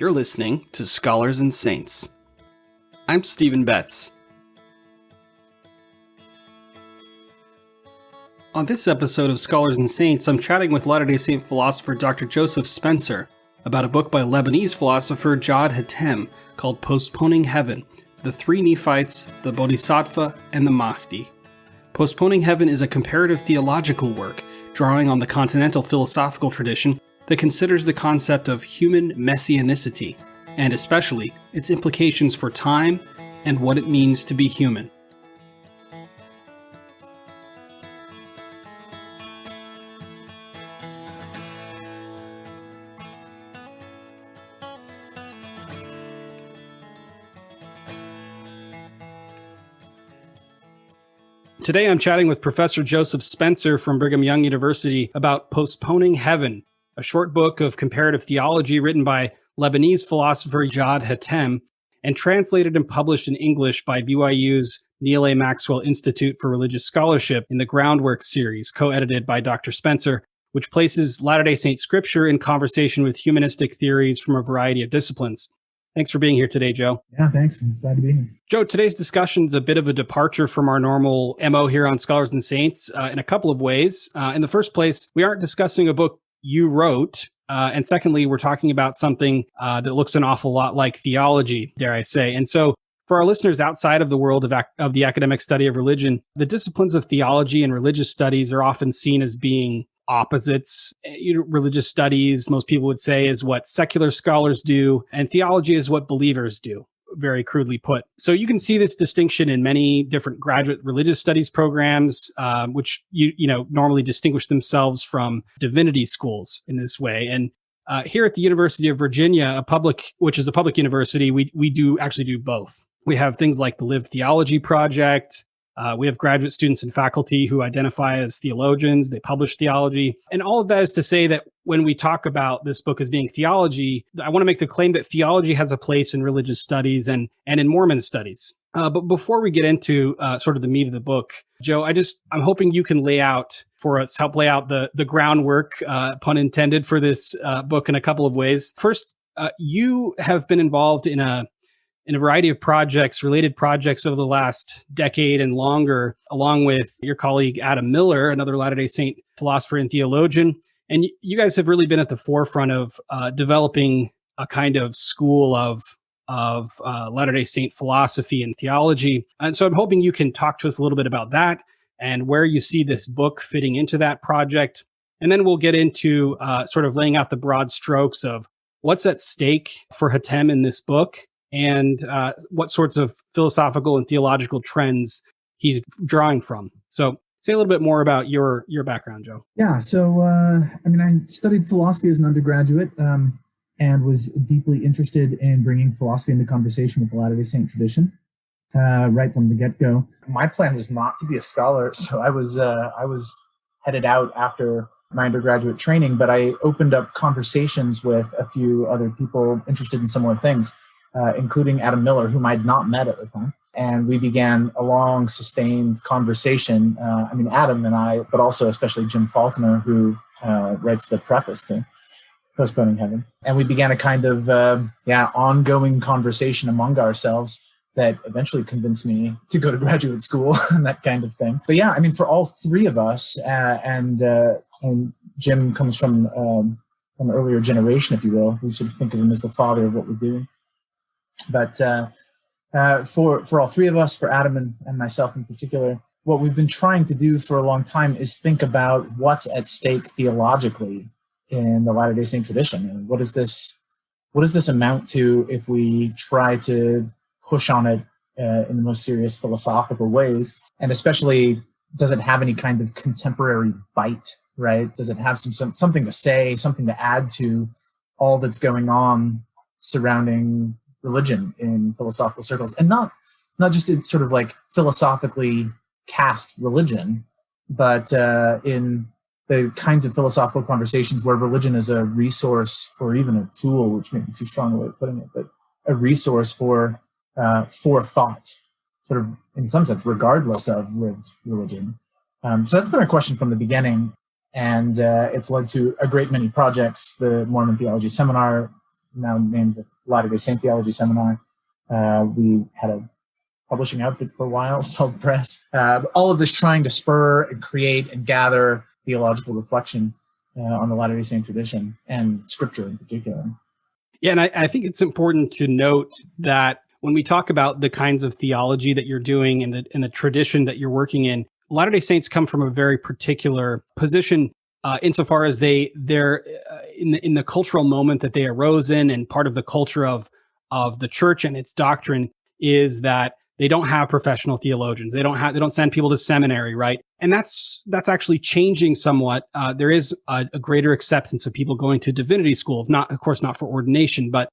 You're listening to Scholars and Saints. I'm Stephen Betts. On this episode of Scholars and Saints, I'm chatting with Latter-day Saint philosopher Dr. Joseph Spencer about a book by Lebanese philosopher Jad Hatem called Postponing Heaven, the Three Nephites, the Bodhisattva, and the Mahdi. Postponing Heaven is a comparative theological work drawing on the continental philosophical tradition that considers the concept of human Messianicity, and especially its implications for time and what it means to be human. Today I'm chatting with Professor Joseph Spencer from Brigham Young University about Postponing Heaven, a short book of comparative theology written by Lebanese philosopher Jad Hatem and translated and published in English by BYU's Neal A. Maxwell Institute for Religious Scholarship in the Groundwork series, co-edited by Dr. Spencer, which places Latter-day Saint scripture in conversation with humanistic theories from a variety of disciplines. Thanks for being here today, Joe. Yeah, thanks. I'm glad to be here. Joe, today's discussion is a bit of a departure from our normal MO here on Scholars and Saints in a couple of ways. In the first place, we aren't discussing a book you wrote. And secondly, we're talking about something that looks an awful lot like theology, dare I say. And so for our listeners outside of the world of the academic study of religion, the disciplines of theology and religious studies are often seen as being opposites. Religious studies, most people would say, is what secular scholars do, and theology is what believers do, very crudely put. So you can see this distinction in many different graduate religious studies programs, which normally distinguish themselves from divinity schools in this way. And here at the University of Virginia, which is a public university, we do both. We have things like the Lived Theology Project. We have graduate students and faculty who identify as theologians. They publish theology. And all of that is to say that when we talk about this book as being theology, I want to make the claim that theology has a place in religious studies and in Mormon studies. But before we get into sort of the meat of the book, Joe, I'm hoping you can help lay out the groundwork, pun intended, for this book in a couple of ways. First, you have been involved in a variety of related projects over the last decade and longer, along with your colleague Adam Miller, another Latter-day Saint philosopher and theologian. And you guys have really been at the forefront of developing a kind of school of Latter-day Saint philosophy and theology. And so I'm hoping you can talk to us a little bit about that and where you see this book fitting into that project. And then we'll get into sort of laying out the broad strokes of what's at stake for Hatem in this book, and what sorts of philosophical and theological trends he's drawing from. So say a little bit more about your background, Joe. Yeah, so I studied philosophy as an undergraduate and was deeply interested in bringing philosophy into conversation with the Latter-day Saint tradition right from the get-go. My plan was not to be a scholar, so I was headed out after my undergraduate training, but I opened up conversations with a few other people interested in similar things, including Adam Miller, whom I'd not met at the time. And we began a long, sustained conversation. Adam and I, but also especially Jim Faulkner, who writes the preface to Postponing Heaven. And we began a kind of ongoing conversation among ourselves that eventually convinced me to go to graduate school and that kind of thing. But for all three of us, and Jim comes from an earlier generation, if you will. We sort of think of him as the father of what we're doing. But for all three of us, for Adam and myself in particular, what we've been trying to do for a long time is think about what's at stake theologically in the Latter-day Saint tradition. And what does this amount to if we try to push on it in the most serious philosophical ways? And especially, does it have any kind of contemporary bite, right? Does it have something to say, something to add to all that's going on surrounding religion in philosophical circles, and not just in sort of like philosophically cast religion, but in the kinds of philosophical conversations where religion is a resource or even a tool, which may be too strong a way of putting it, but a resource for thought, sort of in some sense, regardless of lived religion. So that's been a question from the beginning, and it's led to a great many projects. The Mormon Theology Seminar now named the Latter-day Saint Theology Seminar. We had a publishing outfit for a while, Salt Press. All of this trying to spur and create and gather theological reflection on the Latter-day Saint tradition and scripture in particular. Yeah, and I think it's important to note that when we talk about the kinds of theology that you're doing and the tradition that you're working in, Latter-day Saints come from a very particular position insofar as they're in the cultural moment that they arose in, and part of the culture of the church and its doctrine is that they don't have professional theologians. They don't send people to seminary, right? And that's actually changing somewhat. There is a greater acceptance of people going to divinity school, of course, not for ordination, but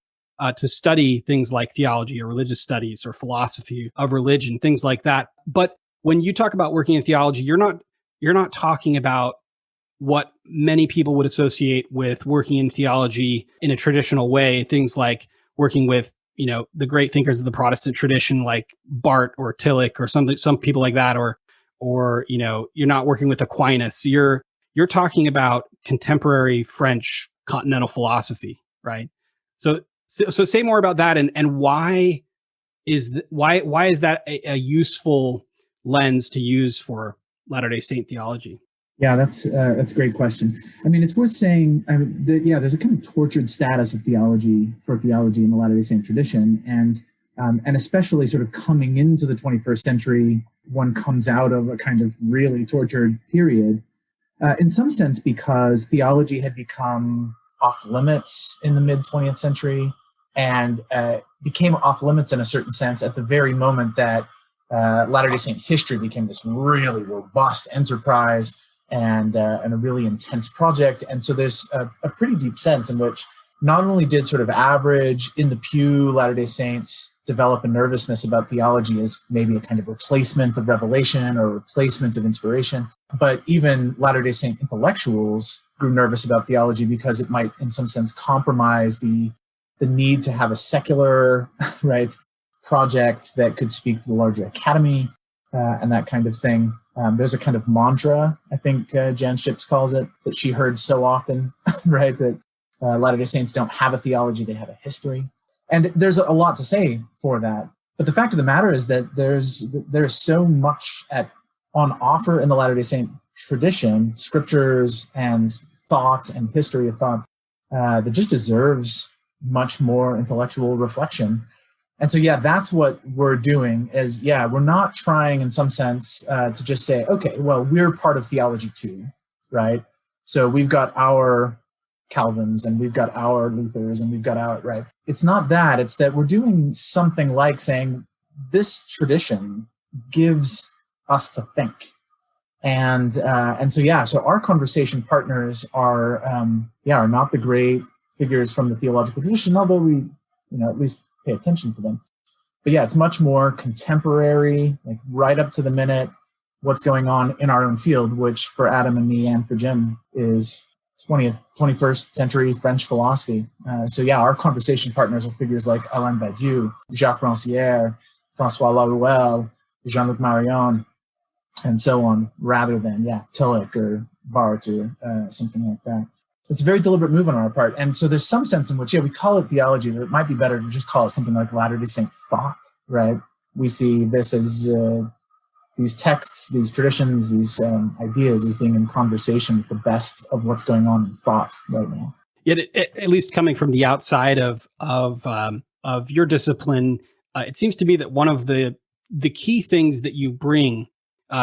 to study things like theology or religious studies or philosophy of religion, things like that. But when you talk about working in theology, you're not talking about what many people would associate with working in theology in a traditional way, things like working with, the great thinkers of the Protestant tradition, like Barth or Tillich or some people like that, or you're not working with Aquinas. You're talking about contemporary French continental philosophy, right? So say more about that, and why is that a useful lens to use for Latter-day Saint theology? Yeah, that's a great question. I mean, it's worth saying, there's a kind of tortured status of theology in the Latter-day Saint tradition, and especially sort of coming into the 21st century, one comes out of a kind of really tortured period, in some sense because theology had become off limits in the mid 20th century, and became off limits in a certain sense at the very moment that Latter-day Saint history became this really robust enterprise and a really intense project. And so there's a pretty deep sense in which not only did sort of average in the pew Latter-day Saints develop a nervousness about theology as maybe a kind of replacement of revelation or replacement of inspiration, but even Latter-day Saint intellectuals grew nervous about theology because it might in some sense compromise the need to have a secular right project that could speak to the larger academy and that kind of thing. There's a kind of mantra, I think Jan Ships calls it, that she heard so often, right? That Latter-day Saints don't have a theology, they have a history. And there's a lot to say for that. But the fact of the matter is that there's so much on offer in the Latter-day Saint tradition, scriptures and thoughts and history of thought, that just deserves much more intellectual reflection. And so, that's what we're doing is, we're not trying in some sense to just say, okay, well, we're part of theology too, right? So we've got our Calvins and we've got our Luthers and we've got our, right? It's not that. It's that we're doing something like saying this tradition gives us to think. And so our conversation partners are not the great figures from the theological tradition, although we, at least pay attention to them. But it's much more contemporary, like right up to the minute, what's going on in our own field, which for Adam and me and for Jim is 21st century French philosophy. Our conversation partners are figures like Alain Badiou, Jacques Rancière, François Laruelle, Jean-Luc Marion, and so on, rather than, Tillich or Barth or something like that. It's a very deliberate move on our part. And so there's some sense in which, we call it theology, but it might be better to just call it something like Latter-day Saint thought, right? We see this as these texts, these traditions, these ideas as being in conversation with the best of what's going on in thought right now. Yet, at least coming from the outside of your discipline, it seems to me that one of the key things that you bring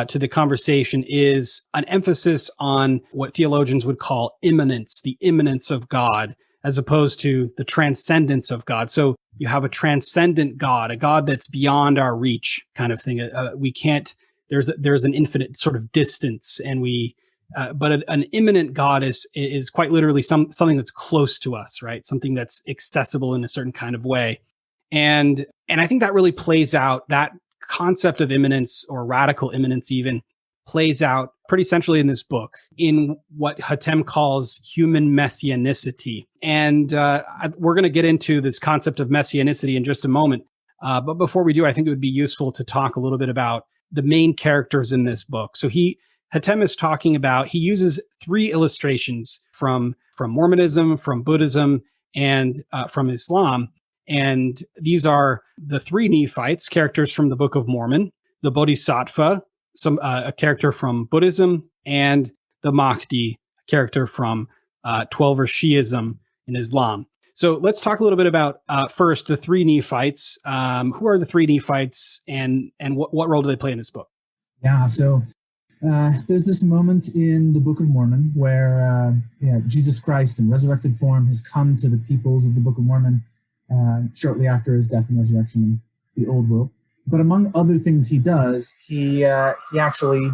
to the conversation is an emphasis on what theologians would call immanence, the immanence of God, as opposed to the transcendence of God. So you have a transcendent God, a God that's beyond our reach, kind of thing. We can't. There's an infinite sort of distance, and but an immanent God is quite literally something that's close to us, right? Something that's accessible in a certain kind of way, and I think that really plays out. That concept of immanence, or radical immanence even, plays out pretty centrally in this book in what Hatem calls human messianicity. And we're going to get into this concept of messianicity in just a moment. But before we do, I think it would be useful to talk a little bit about the main characters in this book. So Hatem is talking about, he uses three illustrations from Mormonism, from Buddhism, and from Islam. And these are the three Nephites, characters from the Book of Mormon, the Bodhisattva, a character from Buddhism, and the Mahdi, a character from 12er Shiism in Islam. So let's talk a little bit about first the three Nephites. Who are the three Nephites, and what role do they play in this book? Yeah, so there's this moment in the Book of Mormon where Jesus Christ in resurrected form has come to the peoples of the Book of Mormon shortly after his death and resurrection in the Old World. But among other things he does, he actually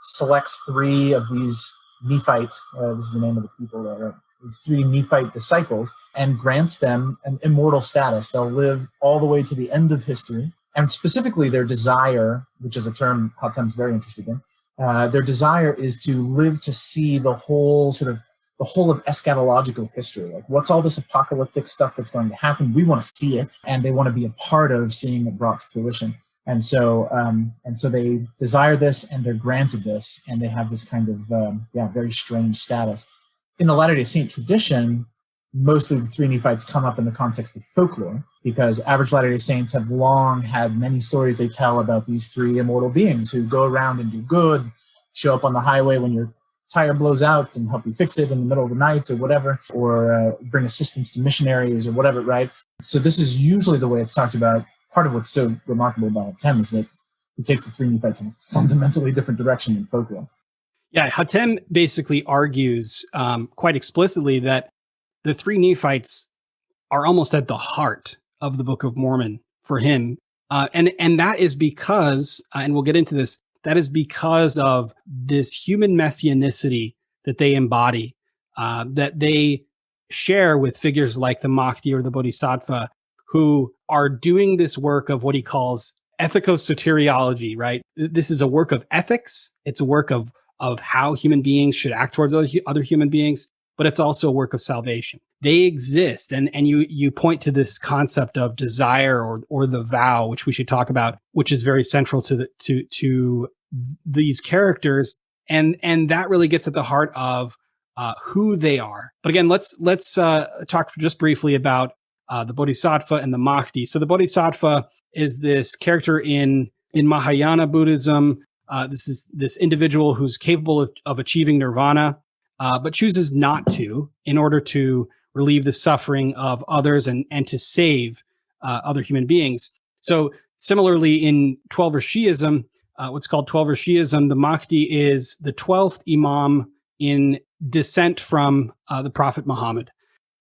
selects three of these Nephites, this is the name of the people that are these three Nephite disciples, and grants them an immortal status. They'll live all the way to the end of history. And specifically their desire, which is a term Hatem's very interested in, their desire is to live to see the whole of eschatological history. Like, what's all this apocalyptic stuff that's going to happen? We want to see it, and they want to be a part of seeing it brought to fruition. And so they desire this, and they're granted this, and they have this kind of very strange status. In the Latter-day Saint tradition, mostly the three Nephites come up in the context of folklore, because average Latter-day Saints have long had many stories they tell about these three immortal beings who go around and do good, show up on the highway when your tire blows out and help you fix it in the middle of the night or whatever, or bring assistance to missionaries or whatever, right? So this is usually the way it's talked about. Part of what's so remarkable about Hatem is that he takes the three Nephites in a fundamentally different direction than folklore. Yeah, Hatem basically argues quite explicitly that the three Nephites are almost at the heart of the Book of Mormon for him. And that is because, and we'll get into this, that is because of this human messianicity that they embody, that they share with figures like the Mahdi or the Bodhisattva, who are doing this work of what he calls ethicosoteriology, right? This is a work of ethics. It's a work of how human beings should act towards other human beings, but it's also a work of salvation. They exist, and you point to this concept of desire or the vow, which we should talk about, which is very central to these characters, and that really gets at the heart of who they are. But again, let's talk just briefly about the Bodhisattva and the Mahdi. So the Bodhisattva is this character in Mahayana Buddhism. This is this individual who's capable of achieving nirvana, but chooses not to in order to relieve the suffering of others and to save other human beings. So similarly, in 12er Shiism, what's called 12er Shiism, the Mahdi is the 12th Imam in descent from the Prophet Muhammad.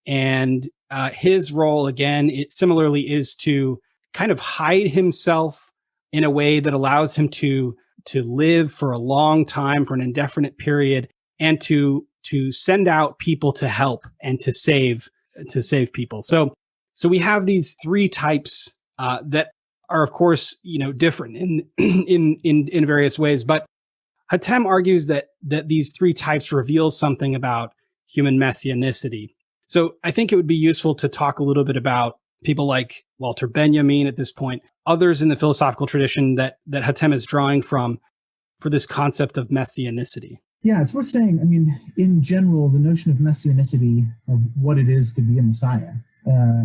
And his role, again, it similarly is to kind of hide himself in a way that allows him to live for a long time, for an indefinite period, and to send out people to help and to save people. So we have these three types that are, of course, different in various ways. But Hatem argues that these three types reveal something about human messianicity. So I think it would be useful to talk a little bit about people like Walter Benjamin at this point, others in the philosophical tradition that Hatem is drawing from for this concept of messianicity. Yeah, it's worth saying, in general, the notion of messianicity, of what it is to be a Messiah,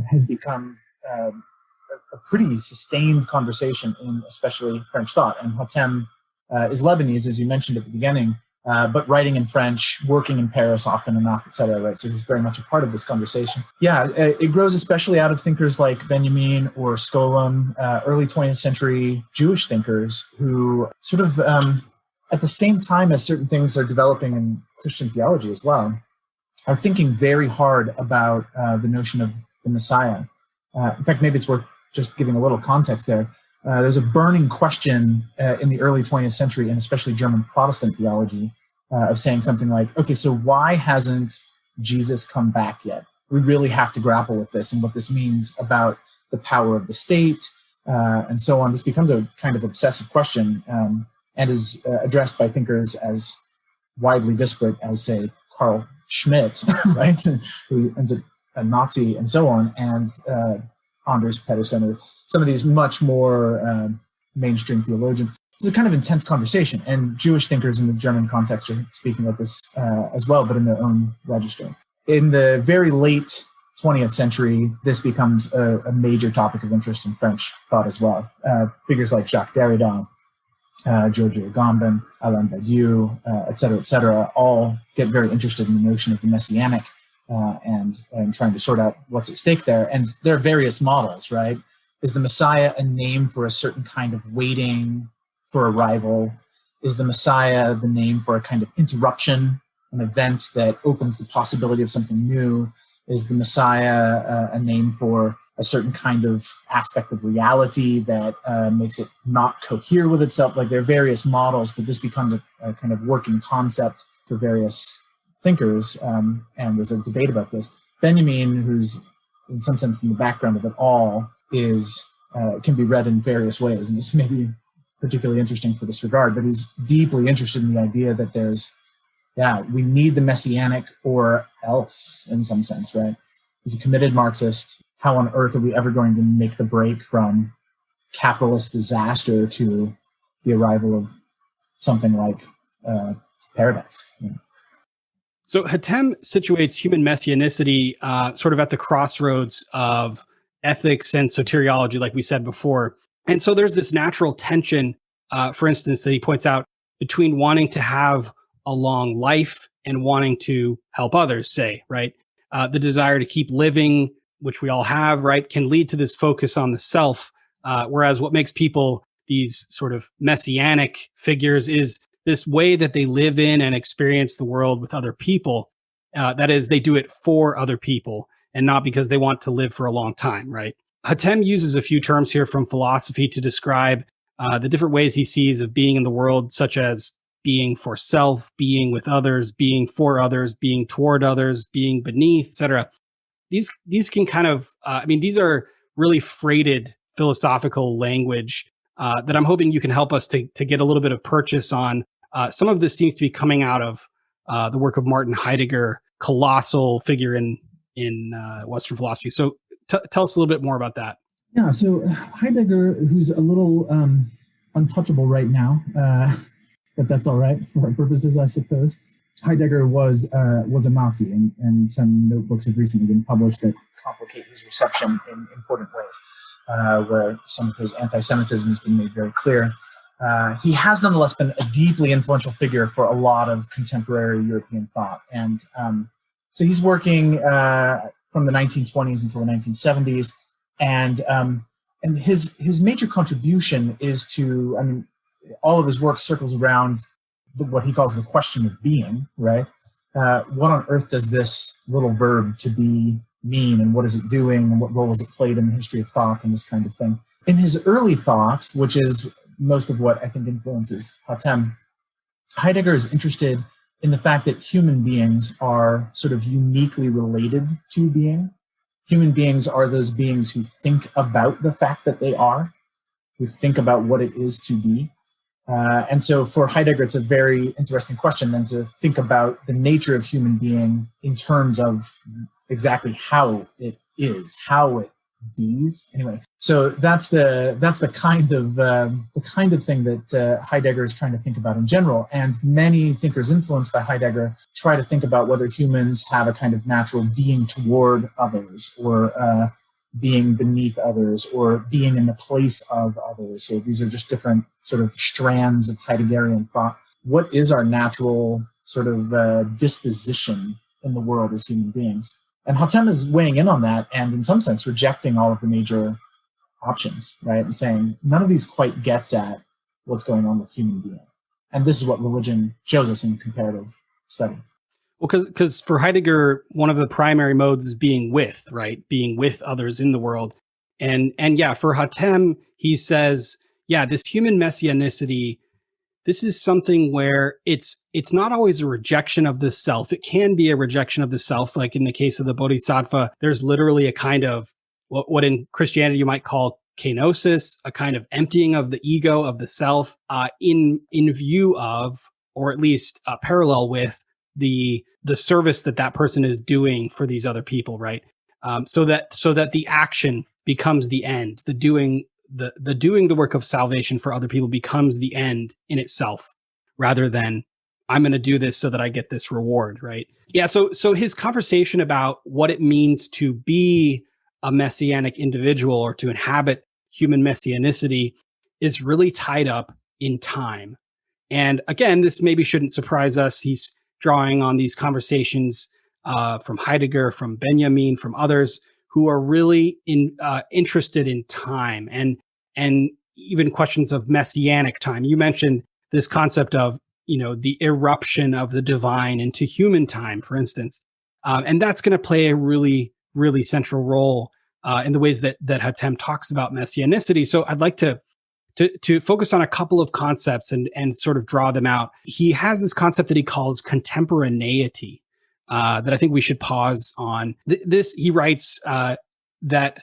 has become a pretty sustained conversation in especially French thought. And Hatem is Lebanese, as you mentioned at the beginning, but writing in French, working in Paris often enough, et cetera, right? So he's very much a part of this conversation. Yeah, it grows especially out of thinkers like Benjamin or Skolem, early 20th century Jewish thinkers who sort of, at the same time as certain things are developing in Christian theology as well, are thinking very hard about the notion of the Messiah. In fact, maybe it's worth just giving a little context there. There's a burning question in the early 20th century, and especially German Protestant theology, of saying something like, okay, so why hasn't Jesus come back yet? We really have to grapple with this and what this means about the power of the state, and so on. This becomes a kind of obsessive question, and is addressed by thinkers as widely disparate as, say, Carl Schmitt, right, who ends up a Nazi, and so on, and Anders Pedersen, or some of these much more mainstream theologians. This is a kind of intense conversation, and Jewish thinkers in the German context are speaking about this as well, but in their own register. In the very late 20th century, this becomes a major topic of interest in French thought as well. Figures like Jacques Derrida, Giorgio Agamben, Alain Badiou, et cetera, all get very interested in the notion of the messianic and trying to sort out what's at stake there. And there are various models, right? Is the Messiah a name for a certain kind of waiting for arrival? Is the Messiah the name for a kind of interruption, an event that opens the possibility of something new? Is the Messiah a name for a certain kind of aspect of reality that makes it not cohere with itself? Like, there are various models, but this becomes a kind of working concept for various thinkers, and there's a debate about this. Benjamin, who's in some sense in the background of it all, can be read in various ways, and this may be particularly interesting for this regard, but he's deeply interested in the idea that we need the messianic or else, in some sense, right? He's a committed Marxist. How on earth are we ever going to make the break from capitalist disaster to the arrival of something like paradise? You know? So Hatem situates human messianicity sort of at the crossroads of ethics and soteriology, like we said before. And so there's this natural tension, for instance, that he points out between wanting to have a long life and wanting to help others, say, right? The desire to keep living, which we all have, right, can lead to this focus on the self, whereas what makes people these sort of messianic figures is this way that they live in and experience the world with other people. That is, they do it for other people and not because they want to live for a long time, right? Hatem uses a few terms here from philosophy to describe the different ways he sees of being in the world, such as being for self, being with others, being for others, being toward others, being beneath, etc. These can kind of, these are really freighted philosophical language that I'm hoping you can help us to get a little bit of purchase on. Some of this seems to be coming out of the work of Martin Heidegger, colossal figure in Western philosophy. So tell us a little bit more about that. Yeah, so Heidegger, who's a little untouchable right now, but that's all right for our purposes, I suppose. Heidegger was a Nazi, and some notebooks have recently been published that complicate his reception in important ways, where some of his anti-Semitism has been made very clear. He has nonetheless been a deeply influential figure for a lot of contemporary European thought. And so he's working from the 1920s until the 1970s. And his major contribution is to, all of his work circles around what he calls the question of being, right? What on earth does this little verb to be mean, and what is it doing, and what role has it played in the history of thought and this kind of thing? In his early thought, which is most of what I think influences Hatem, Heidegger is interested in the fact that human beings are sort of uniquely related to being. Human beings are those beings who think about the fact that they are, who think about what it is to be. And so for Heidegger, it's a very interesting question then to think about the nature of human being in terms of exactly how it is, how it bees. Anyway, so that's the kind of thing that Heidegger is trying to think about in general. And many thinkers influenced by Heidegger try to think about whether humans have a kind of natural being toward others, or being beneath others, or being in the place of others. So these are just different sort of strands of Heideggerian thought. What is our natural sort of disposition in the world as human beings? And Hatem is weighing in on that and in some sense rejecting all of the major options, right? And saying none of these quite gets at what's going on with human being. And this is what religion shows us in comparative study. Well, because for Heidegger, one of the primary modes is being with, right? Being with others in the world. And yeah, for Hatem, he says, yeah, this human messianicity, this is something where it's not always a rejection of the self. It can be a rejection of the self. Like in the case of the Bodhisattva, there's literally a kind of what in Christianity you might call kenosis, a kind of emptying of the ego, of the self, in view of, or at least parallel with, the service that person is doing for these other people, right? So that the action becomes the end, the doing the work of salvation for other people becomes the end in itself, rather than I'm going to do this so that I get this reward, right? Yeah. So his conversation about what it means to be a messianic individual or to inhabit human messianicity is really tied up in time. And again, this maybe shouldn't surprise us. He's drawing on these conversations from Heidegger, from Benjamin, from others who are really interested in time and even questions of messianic time. You mentioned this concept of the eruption of the divine into human time, for instance, and that's going to play a really, really central role in the ways that Hatem talks about messianicity. So I'd like to focus on a couple of concepts and sort of draw them out. He has this concept that he calls contemporaneity that I think we should pause on. He writes that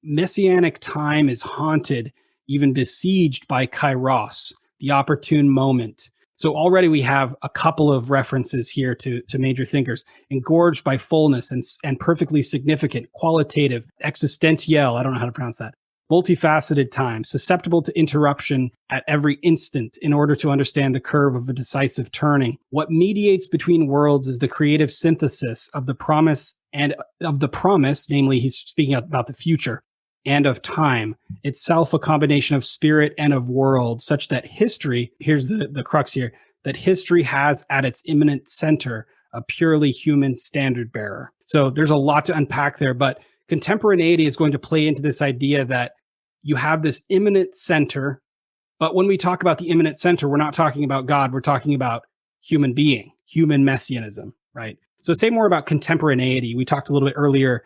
messianic time is haunted, even besieged by kairos, the opportune moment. So already we have a couple of references here to major thinkers: engorged by fullness and perfectly significant, qualitative, existentiel, I don't know how to pronounce that, multifaceted time, susceptible to interruption at every instant in order to understand the curve of a decisive turning. What mediates between worlds is the creative synthesis of the promise, namely he's speaking about the future, and of time, itself a combination of spirit and of world, such that history, here's the crux here, that history has at its immanent center a purely human standard bearer. So there's a lot to unpack there, but contemporaneity is going to play into this idea that you have this immanent center, but when we talk about the immanent center, we're not talking about God, we're talking about human being, human messianism, right? So say more about contemporaneity. We talked a little bit earlier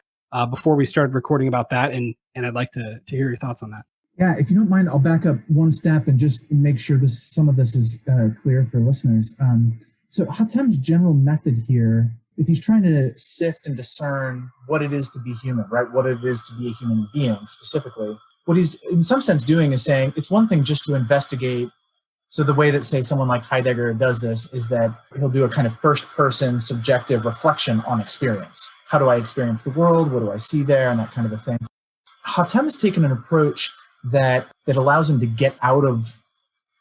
before we started recording about that, and I'd like to hear your thoughts on that. Yeah, if you don't mind, I'll back up one step and just make sure some of this is clear for listeners. So Hatem's general method here, if he's trying to sift and discern what it is to be human, right? What it is to be a human being specifically, what he's in some sense doing is saying it's one thing just to investigate. So the way that, say, someone like Heidegger does this is that he'll do a kind of first-person subjective reflection on experience. How do I experience the world? What do I see there? And that kind of a thing. Hatem has taken an approach that allows him to get out of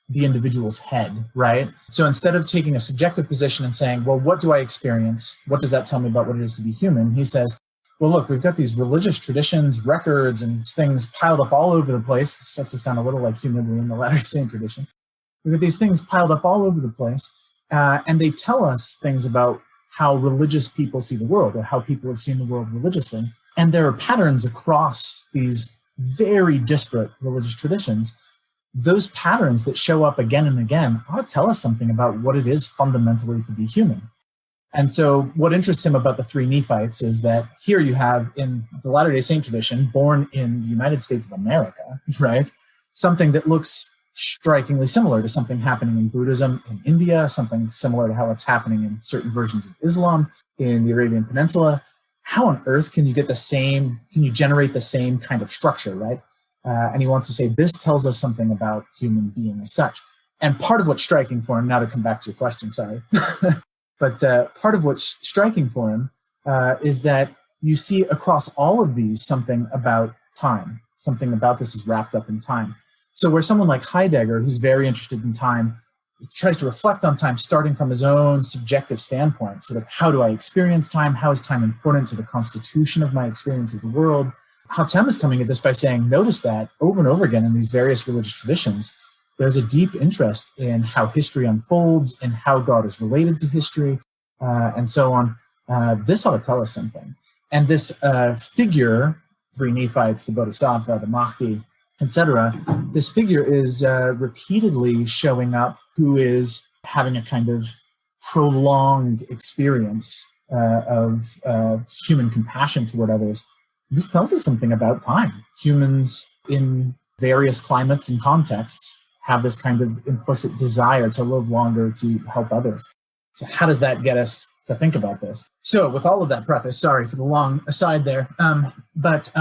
the individual's head, right? So instead of taking a subjective position and saying, well, what do I experience? What does that tell me about what it is to be human? He says, well, look, we've got these religious traditions, records, and things piled up all over the place. This starts to sound a little like humility in the Latter-day Saint tradition. We've got these things piled up all over the place, and they tell us things about how religious people see the world, or how people have seen the world religiously. And there are patterns across these very disparate religious traditions. Those patterns that show up again and again ought to tell us something about what it is fundamentally to be human. And so what interests him about the Three Nephites is that here you have, in the Latter-day Saint tradition, born in the United States of America, right, something that looks strikingly similar to something happening in Buddhism in India, something similar to how it's happening in certain versions of Islam in the Arabian Peninsula. How on earth can you generate the same kind of structure, right? And he wants to say, this tells us something about human being as such. And part of what's striking for him, now to come back to your question, sorry, but part of what's striking for him is that you see across all of these something about time. Something about this is wrapped up in time. So where someone like Heidegger, who's very interested in time, tries to reflect on time starting from his own subjective standpoint, sort of how do I experience time? How is time important to the constitution of my experience of the world? Hatem is coming at this by saying, notice that over and over again in these various religious traditions, there's a deep interest in how history unfolds and how God is related to history, and so on. This ought to tell us something. And this figure, Three Nephites, the Bodhisattva, the Mahdi, etc., this figure is repeatedly showing up who is having a kind of prolonged experience of human compassion toward others. This tells us something about time. Humans in various climates and contexts have this kind of implicit desire to live longer, to help others. So how does that get us to think about this? So with all of that preface, sorry for the long aside there, but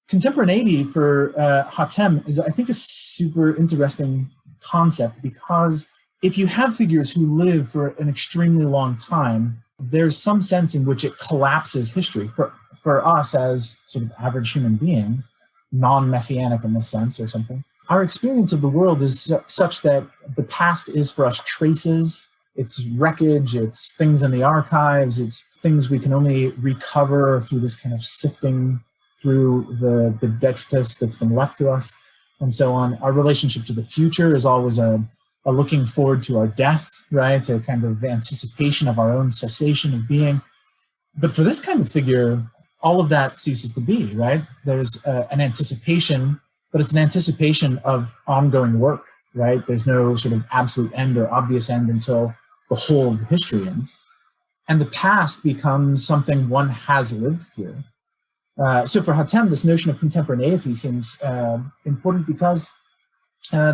contemporaneity for Hatem is, I think, a super interesting concept, because if you have figures who live for an extremely long time, there's some sense in which it collapses history. For us as sort of average human beings, non-messianic in this sense or something, our experience of the world is such that the past is for us traces It's wreckage, it's things in the archives, it's things we can only recover through this kind of sifting through the detritus that's been left to us, and so on. Our relationship to the future is always a looking forward to our death, right? A kind of anticipation of our own cessation of being. But for this kind of figure, all of that ceases to be, right? There's an anticipation, but it's an anticipation of ongoing work, right? There's no sort of absolute end or obvious end until the whole of history ends. And the past becomes something one has lived through. So for Hatem, this notion of contemporaneity seems important because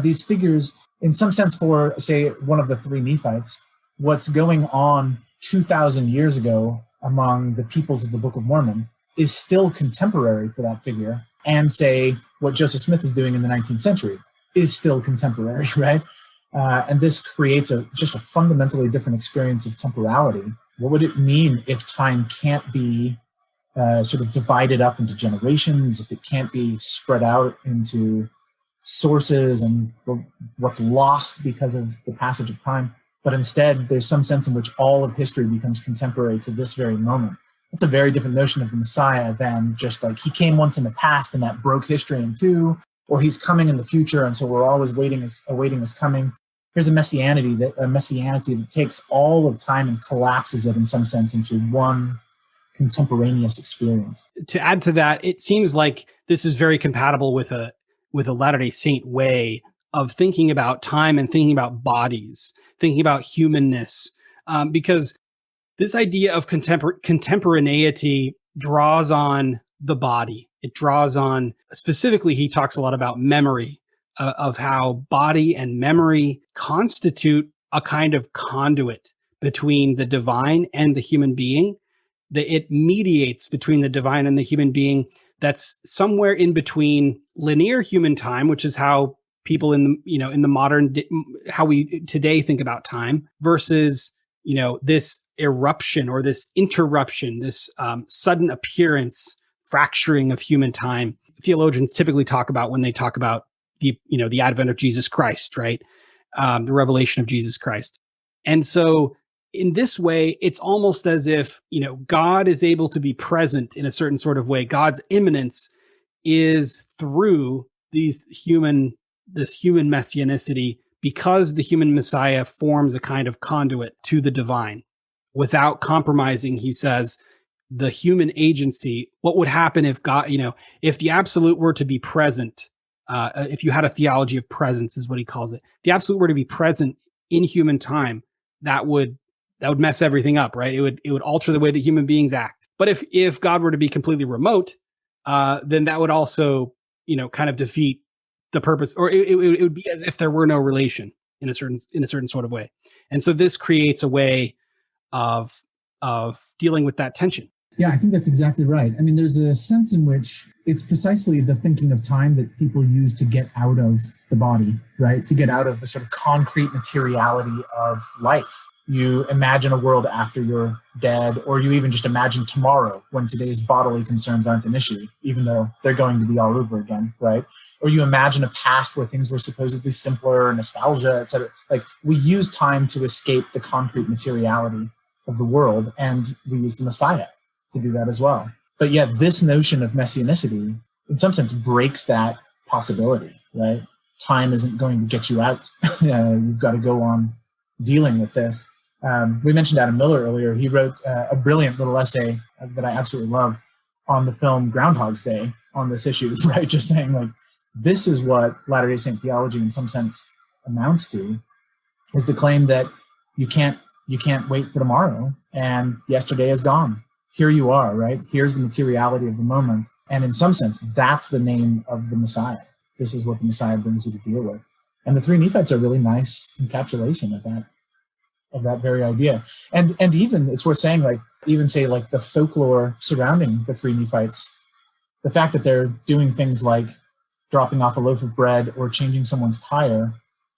these figures, in some sense, for, say, one of the three Nephites, what's going on 2,000 years ago among the peoples of the Book of Mormon is still contemporary for that figure. And, say, what Joseph Smith is doing in the 19th century is still contemporary, right? And this creates just a fundamentally different experience of temporality. What would it mean if time can't be sort of divided up into generations, if it can't be spread out into sources and what's lost because of the passage of time, but instead there's some sense in which all of history becomes contemporary to this very moment? That's a very different notion of the Messiah than just like he came once in the past and that broke history in two, or he's coming in the future and so we're always awaiting his coming. Here's a messianity that takes all of time and collapses it in some sense into one contemporaneous experience. To add to that, it seems like this is very compatible with a Latter-day Saint way of thinking about time and thinking about bodies, thinking about humanness, because this idea of contemporaneity draws on the body. It draws on, specifically, he talks a lot about memory, of how body and memory constitute a kind of conduit between the divine and the human being. It mediates between the divine and the human being that's somewhere in between linear human time, which is how people in the modern, how we today think about time, versus, this eruption or this interruption, this sudden appearance, fracturing of human time. Theologians typically talk about when they talk about the advent of Jesus Christ, right? The revelation of Jesus Christ. And so in this way, it's almost as if, God is able to be present in a certain sort of way. God's immanence is through this human messianicity, because the human Messiah forms a kind of conduit to the divine without compromising, he says, the human agency. What would happen if God, if the absolute were to be present, if you had a theology of presence is what he calls it, the absolute were to be present in human time, that would mess everything up, right? It would alter the way that human beings act. But if God were to be completely remote, then that would also, kind of defeat the purpose, or it would be as if there were no relation in a certain sort of way. And so this creates a way of dealing with that tension. Yeah, I think that's exactly right. I mean, there's a sense in which it's precisely the thinking of time that people use to get out of the body, right? To get out of the sort of concrete materiality of life. You imagine a world after you're dead, or you even just imagine tomorrow when today's bodily concerns aren't an issue, even though they're going to be all over again, right? Or you imagine a past where things were supposedly simpler, nostalgia, etc. Like, we use time to escape the concrete materiality of the world, and we use the Messiah to do that as well. But yet this notion of messianicity, in some sense, breaks that possibility, right? Time isn't going to get you out. You've got to go on dealing with this. We mentioned Adam Miller earlier. He wrote a brilliant little essay that I absolutely love on the film Groundhog's Day on this issue, right? Just saying, like, this is what Latter-day Saint theology in some sense amounts to, is the claim that you can't wait for tomorrow, and yesterday is gone. Here you are, right? Here's the materiality of the moment. And in some sense, that's the name of the Messiah. This is what the Messiah brings you to deal with. And the Three Nephites are a really nice encapsulation of that very idea. And even, it's worth saying, like, even say, like, the folklore surrounding the Three Nephites, the fact that they're doing things like dropping off a loaf of bread or changing someone's tire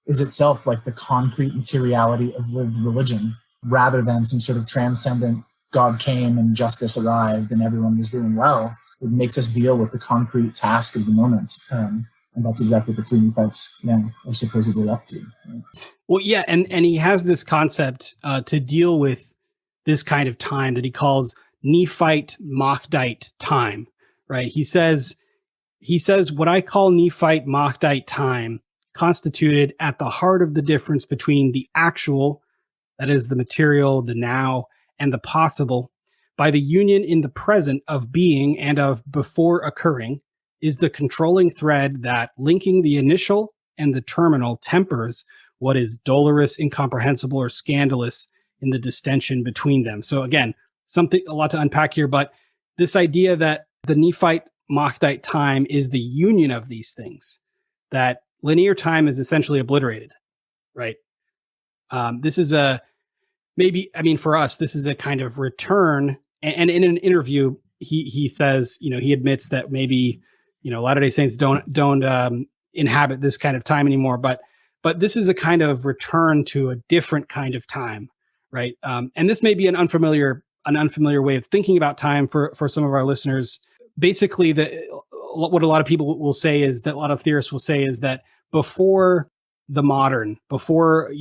is itself like the concrete materiality of lived religion, rather than some sort of transcendent God came and justice arrived and everyone was doing well. It makes us deal with the concrete task of the moment. And that's exactly what the Three Nephites are supposedly up to. Right? Well, yeah, and he has this concept to deal with this kind of time that he calls Nephite Mahdite time, right? He says what I call Nephite Mahdite time constituted at the heart of the difference between the actual, that is the material, the now, and the possible, by the union in the present of being and of before occurring, is the controlling thread that, linking the initial and the terminal, tempers what is dolorous, incomprehensible, or scandalous in the distension between them. So again, a lot to unpack here, but this idea that the Nephite Mahdite time is the union of these things, that linear time is essentially obliterated, right? This is for us, this is a kind of return. And in an interview, he says, he admits that maybe, Latter-day Saints don't inhabit this kind of time anymore, but this is a kind of return to a different kind of time, right? And this may be an unfamiliar way of thinking about time for some of our listeners. Basically, what a lot of people will say is that a lot of theorists will say is that before the modern, before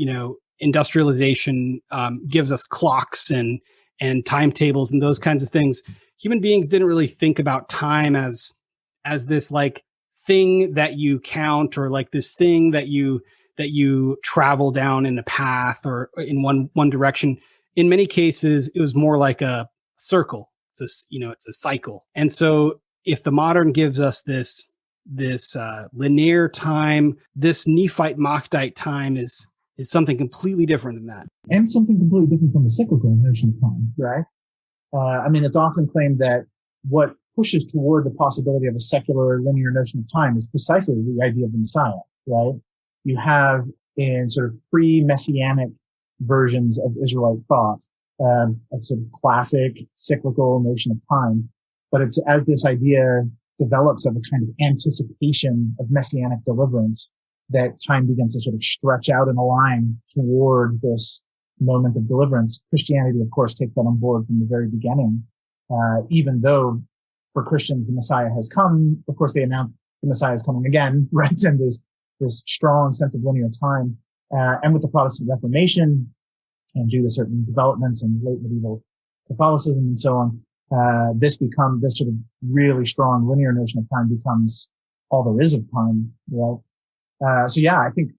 industrialization gives us clocks and timetables and those kinds of things, human beings didn't really think about time as this like thing that you count, or like this thing that you travel down in a path or in one direction. In many cases, it was more like a circle. It's a cycle. And so if the modern gives us this linear time, this Nephite Mahdite time is something completely different than that. And something completely different from the cyclical notion of time, right? It's often claimed that what pushes toward the possibility of a secular linear notion of time is precisely the idea of the Messiah, right? You have in sort of pre-Messianic versions of Israelite thought, a sort of classic cyclical notion of time. But it's as this idea develops of a kind of anticipation of Messianic deliverance that time begins to sort of stretch out in a line toward this moment of deliverance. Christianity, of course, takes that on board from the very beginning. Even though for Christians, the Messiah has come, of course, they announce the Messiah is coming again, right? And there's this strong sense of linear time. And with the Protestant Reformation and due to certain developments in late medieval Catholicism and so on, this sort of really strong linear notion of time becomes all there is of time, right? I think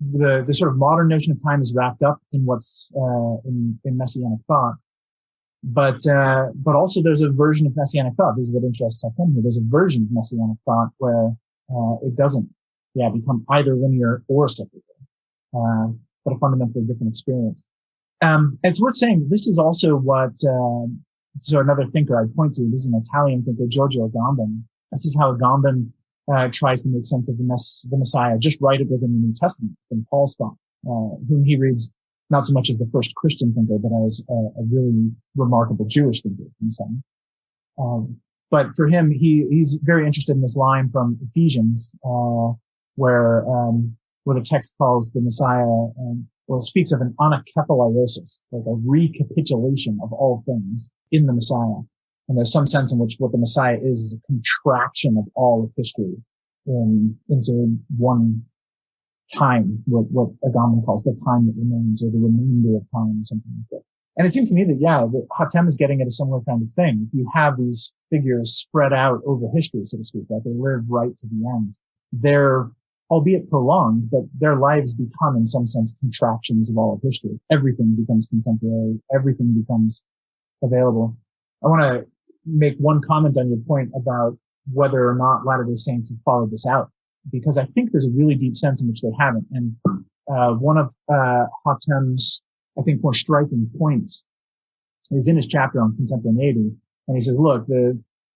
the sort of modern notion of time is wrapped up in what's in Messianic thought, but also there's a version of Messianic thought. This is what interests Hatem here. There's a version of Messianic thought where it doesn't become either linear or cyclical, but a fundamentally different experience. It's worth saying this is also what so another thinker I'd point to. This is an Italian thinker, Giorgio Agamben. This is how Agamben tries to make sense of the Messiah, just write it within the New Testament, in Paul's thought, whom he reads not so much as the first Christian thinker, but as a really remarkable Jewish thinker himself. But for him, he's very interested in this line from Ephesians, where the text calls the Messiah, speaks of an anakepalaiosis, like a recapitulation of all things in the Messiah. And there's some sense in which what the Messiah is a contraction of all of history into one time, what Agamben calls the time that remains, or the remainder of time, or something like this. And it seems to me that, Hatem is getting at a similar kind of thing. If you have these figures spread out over history, so to speak, that they live right to the end, they're, albeit prolonged, but their lives become, in some sense, contractions of all of history. Everything becomes contemporary. Everything becomes available. I want to make one comment on your point about whether or not Latter-day Saints have followed this out, because I think there's a really deep sense in which they haven't. And one of Hatem's, I think, more striking points is in his chapter on contemporaneity. And he says, look,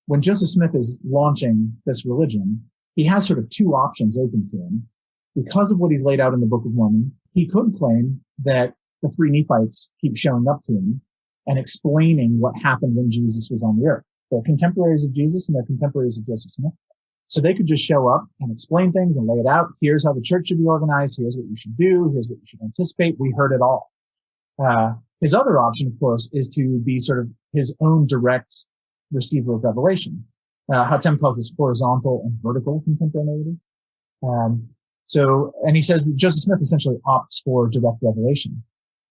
when Joseph Smith is launching this religion, he has sort of two options open to him. Because of what he's laid out in the Book of Mormon, he could claim that the three Nephites keep showing up to him and explaining what happened when Jesus was on the earth. They're contemporaries of Jesus and they're contemporaries of Joseph Smith. So they could just show up and explain things and lay it out. Here's how the church should be organized. Here's what you should do. Here's what you should anticipate. We heard it all. His other option, of course, is to be sort of his own direct receiver of revelation. Hatem calls this horizontal and vertical contemporaneity. And he says that Joseph Smith essentially opts for direct revelation.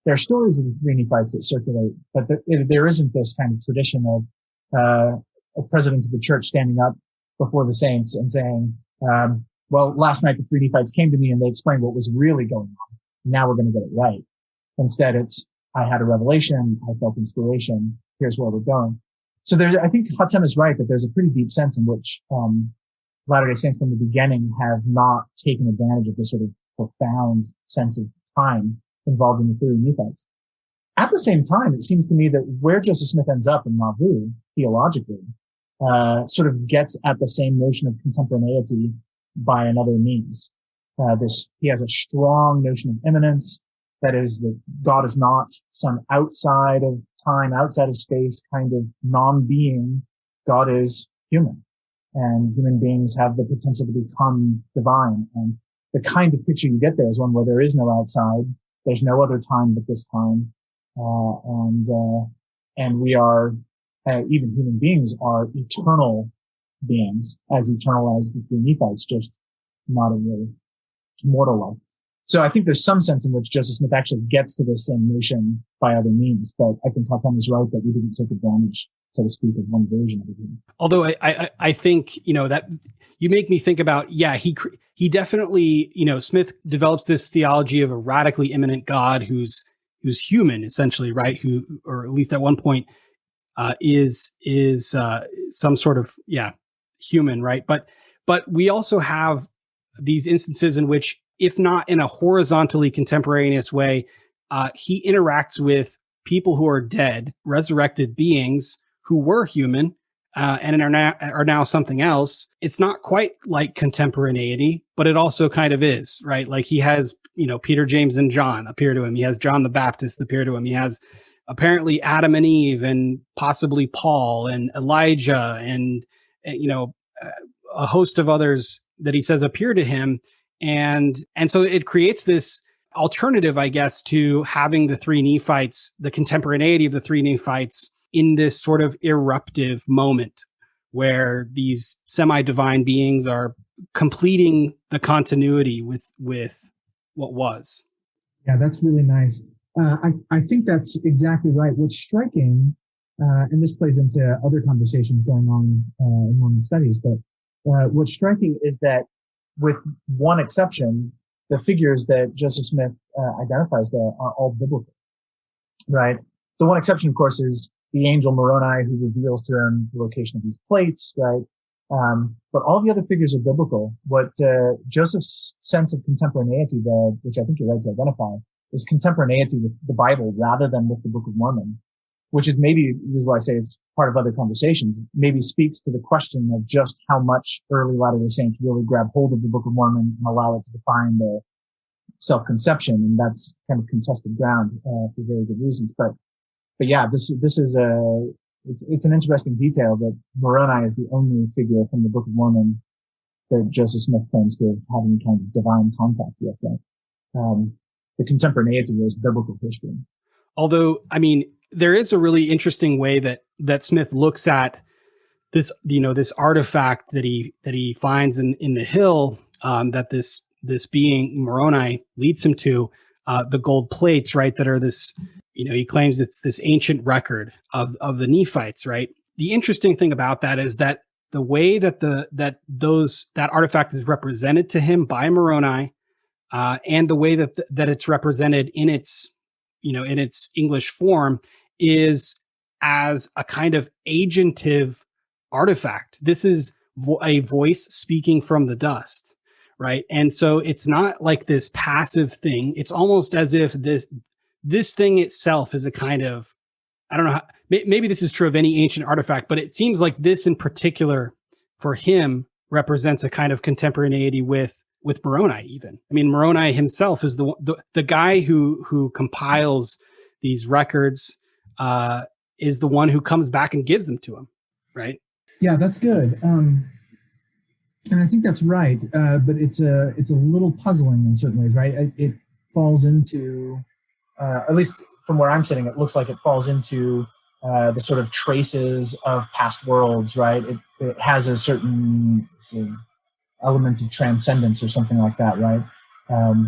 There are stories of the Three Nephites that circulate, but there isn't this kind of tradition of a president of the church standing up before the saints and saying, well, last night the Three Nephites came to me and they explained what was really going on. Now we're going to get it right. Instead, it's, I had a revelation, I felt inspiration, here's where we're going. So I think Hatem is right that there's a pretty deep sense in which Latter-day Saints from the beginning have not taken advantage of this sort of profound sense of time involved in the Three Nephites. At the same time, it seems to me that where Joseph Smith ends up in Nauvoo, theologically, sort of gets at the same notion of contemporaneity by another means. He has a strong notion of immanence. That is, that God is not some outside of time, outside of space kind of non-being. God is human, and human beings have the potential to become divine. And the kind of picture you get there is one where there is no outside. There's no other time but this time. And we are, even human beings are eternal beings, as eternal as the Three Nephites, just not a really mortal life. So I think there's some sense in which Joseph Smith actually gets to this same notion by other means, but I think Hatem is right that we didn't take advantage, so to speak, of one version of it. Although I think, that you make me think about, he definitely, Smith develops this theology of a radically immanent God who's human, essentially, right? Who, or at least at one point, is some sort of, human, right? But we also have these instances in which, if not in a horizontally contemporaneous way, he interacts with people who are dead, resurrected beings who were human and are now something else. It's not quite like contemporaneity, but it also kind of is, right? Like he has, Peter, James, and John appear to him. He has John the Baptist appear to him. He has apparently Adam and Eve, and possibly Paul and Elijah, and a host of others that he says appear to him. And so it creates this alternative, I guess, to having the Three Nephites, the contemporaneity of the Three Nephites, in this sort of eruptive moment where these semi-divine beings are completing the continuity with what was. Yeah, that's really nice. I think that's exactly right. What's striking, and this plays into other conversations going on in Mormon studies, but what's striking is that, with one exception, the figures that Joseph Smith identifies there are all biblical, right? The one exception, of course, is the angel Moroni, who reveals to him the location of these plates, right? But all the other figures are biblical. What Joseph's sense of contemporaneity there, which I think you're right to identify, is contemporaneity with the Bible rather than with the Book of Mormon, which is maybe, this is why I say it's part of other conversations, maybe speaks to the question of just how much early Latter-day Saints really grab hold of the Book of Mormon and allow it to define their self-conception. And that's kind of contested ground for very good reasons. But yeah, this is it's an interesting detail that Moroni is the only figure from the Book of Mormon that Joseph Smith claims to have any kind of divine contact with. Right? The contemporaneity is biblical history. Although, I mean, there is a really interesting way that Smith looks at this, this artifact that he finds in the hill, that this being Moroni leads him to, the gold plates, right? That are this, he claims it's this ancient record of the Nephites, right? The interesting thing about that is that the way that that artifact is represented to him by Moroni, and the way that it's represented in its, in its English form, is as a kind of agentive artifact. This is a voice speaking from the dust, right? And so it's not like this passive thing. It's almost as if this thing itself is a kind of, I don't know, maybe this is true of any ancient artifact, but it seems like this in particular for him represents a kind of contemporaneity with Moroni even. I mean, Moroni himself is the guy who compiles these records, is the one who comes back and gives them to him, right? Yeah, that's good. And I think that's right. But it's a little puzzling in certain ways, right? It falls into, at least from where I'm sitting, it looks like it falls into the sort of traces of past worlds, right? It has a certain element of transcendence or something like that, right?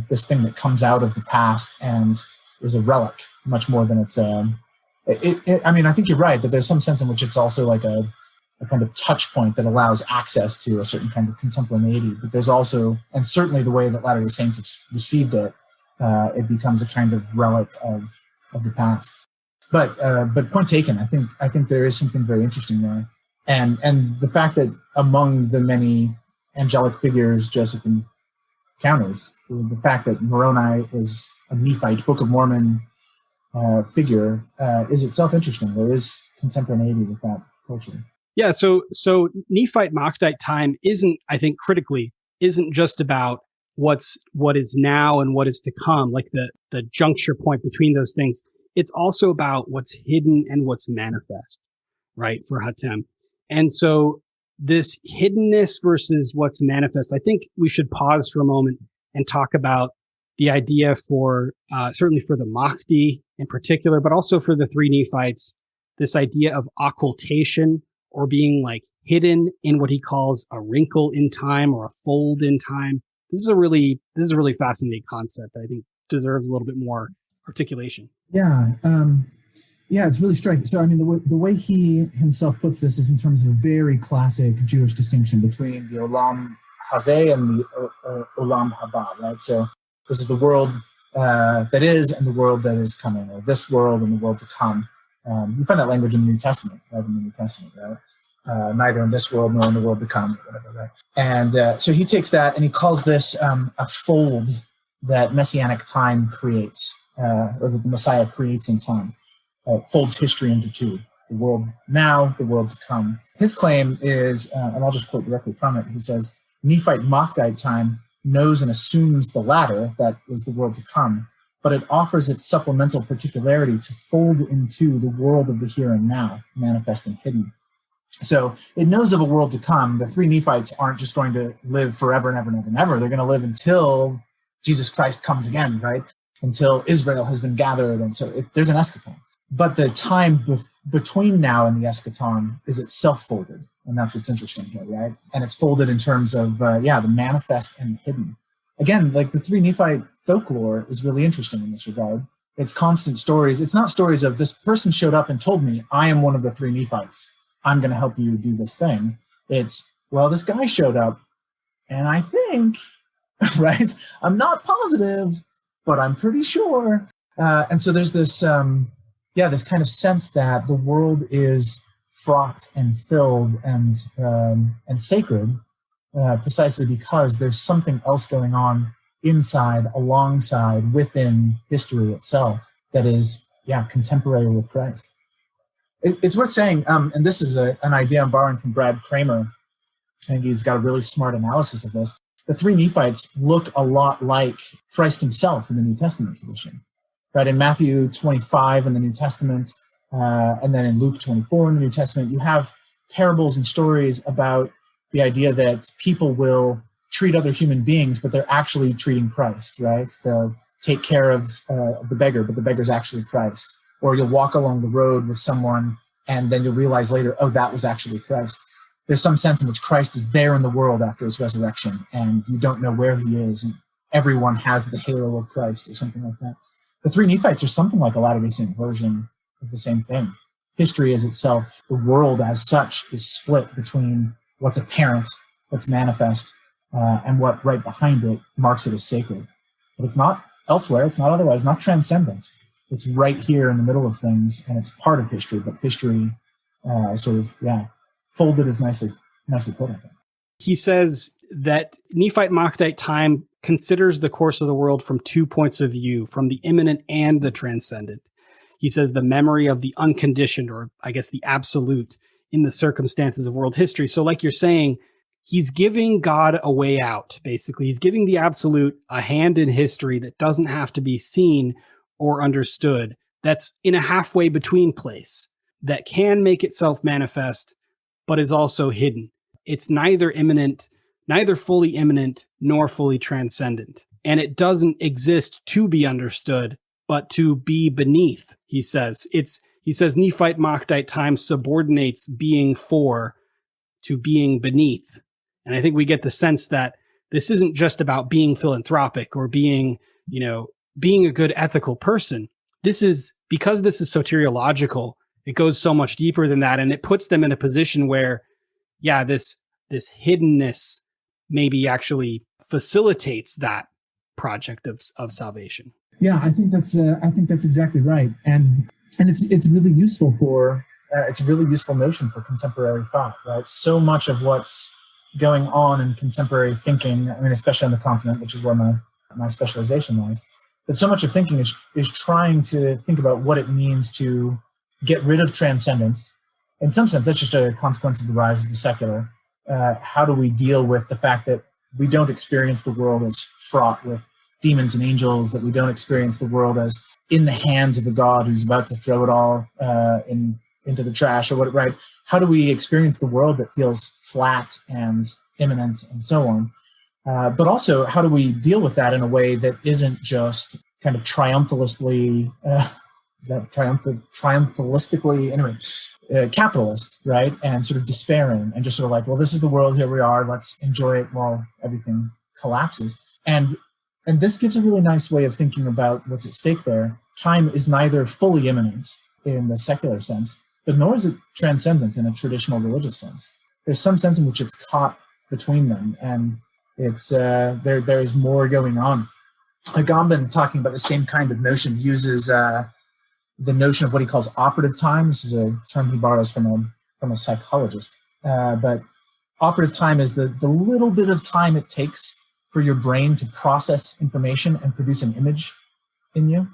This thing that comes out of the past and is a relic much more than it's I mean, I think you're right that there's some sense in which it's also like a kind of touch point that allows access to a certain kind of contemporaneity. But there's also, and certainly the way that Latter-day Saints have received it, it becomes a kind of relic of the past. But point taken. I think there is something very interesting there, and the fact that among the many angelic figures Joseph encounters, the fact that Moroni is a Nephite Book of Mormon figure is itself interesting. There is contemporaneity with that culture. Yeah, so Nephite Mahdite time isn't, I think, critically, isn't just about what is now and what is to come, like the juncture point between those things. It's also about what's hidden and what's manifest, right, for Hatem. And so this hiddenness versus what's manifest, I think we should pause for a moment and talk about the idea for, certainly for the Mahdi in particular, but also for the three Nephites, this idea of occultation, or being like hidden in what he calls a wrinkle in time or a fold in time. This is a really fascinating concept that I think deserves a little bit more articulation. Yeah, it's really striking. So, I mean, the way he himself puts this is in terms of a very classic Jewish distinction between the Olam Hazeh and the Olam Haba, right? So this is the world that is and the world that is coming, or this world and the world to come. You find that language in the New Testament, right? In the New Testament, right? Neither in this world nor in the world to come, or whatever, right? And so he takes that and he calls this a fold that Messianic time creates, or that the Messiah creates in time. Folds history into two: the world now, the world to come. His claim is, and I'll just quote directly from it. He says, "Nephite Mahdite time knows and assumes the latter, that is the world to come, but it offers its supplemental particularity to fold into the world of the here and now, manifest and hidden." So it knows of a world to come. The three Nephites aren't just going to live forever and ever and ever and ever. They're going to live until Jesus Christ comes again, right? Until Israel has been gathered. And so there's an eschaton. But the time between now and the eschaton is itself folded. And that's what's interesting here, right? And it's folded in terms of, the manifest and the hidden. Again, like the three Nephite folklore is really interesting in this regard. It's constant stories. It's not stories of this person showed up and told me, I am one of the three Nephites. I'm going to help you do this thing. It's, well, this guy showed up and I think, right? I'm not positive, but I'm pretty sure. And so there's this, this kind of sense that the world is fraught and filled and sacred, precisely because there's something else going on inside, alongside, within history itself that is, contemporary with Christ. It's worth saying, and this is an idea I'm borrowing from Brad Kramer. I think he's got a really smart analysis of this. The three Nephites look a lot like Christ himself in the New Testament tradition. Right, in Matthew 25 in the New Testament, and then in Luke 24 in the New Testament, you have parables and stories about the idea that people will treat other human beings, but they're actually treating Christ, right? They'll take care of the beggar, but the beggar's actually Christ. Or you'll walk along the road with someone, and then you'll realize later, oh, that was actually Christ. There's some sense in which Christ is there in the world after his resurrection, and you don't know where he is, and everyone has the halo of Christ or something like that. The three Nephites are something like a Latter-day Saint version of the same thing. History is itself, the world as such, is split between what's apparent, what's manifest, and what right behind it marks it as sacred. But it's not elsewhere, it's not otherwise, not transcendent. It's right here in the middle of things, and it's part of history, but history folded is nicely put, I think. He says that Nephite Mahdite time considers the course of the world from 2 points of view, from the immanent and the transcendent. He says the memory of the unconditioned, or I guess the absolute, in the circumstances of world history. So like you're saying, he's giving God a way out, basically. He's giving the absolute a hand in history that doesn't have to be seen or understood, that's in a halfway between place, that can make itself manifest, but is also hidden. It's neither immanent, neither fully immanent, nor fully transcendent. And it doesn't exist to be understood, but to be beneath, he says. He says Nephite Mahdite time subordinates being for to being beneath. And I think we get the sense that this isn't just about being philanthropic or being, being a good ethical person. This is because this is soteriological. It goes so much deeper than that, and it puts them in a position where, this hiddenness maybe actually facilitates that project of salvation. Yeah, I think that's exactly right, and it's really useful for it's a really useful notion for contemporary thought. Right, so much of what's going on in contemporary thinking, I mean, especially on the continent, which is where my specialization lies, but so much of thinking is trying to think about what it means to get rid of transcendence. In some sense, that's just a consequence of the rise of the secular. How do we deal with the fact that we don't experience the world as fraught with demons and angels, that we don't experience the world as in the hands of a God who's about to throw it all into the trash or what, right? How do we experience the world that feels flat and imminent and so on? But also, how do we deal with that in a way that isn't just kind of triumphalistically, anyway, capitalist, right? And sort of despairing and just sort of like, well, this is the world, here we are, let's enjoy it while everything collapses. And this gives a really nice way of thinking about what's at stake there. Time is neither fully imminent in the secular sense, but nor is it transcendent in a traditional religious sense. There's some sense in which it's caught between them, and it's there is more going on. Agamben, talking about the same kind of notion, uses the notion of what he calls operative time. This is a term he borrows from a psychologist. But operative time is the little bit of time it takes for your brain to process information and produce an image in you,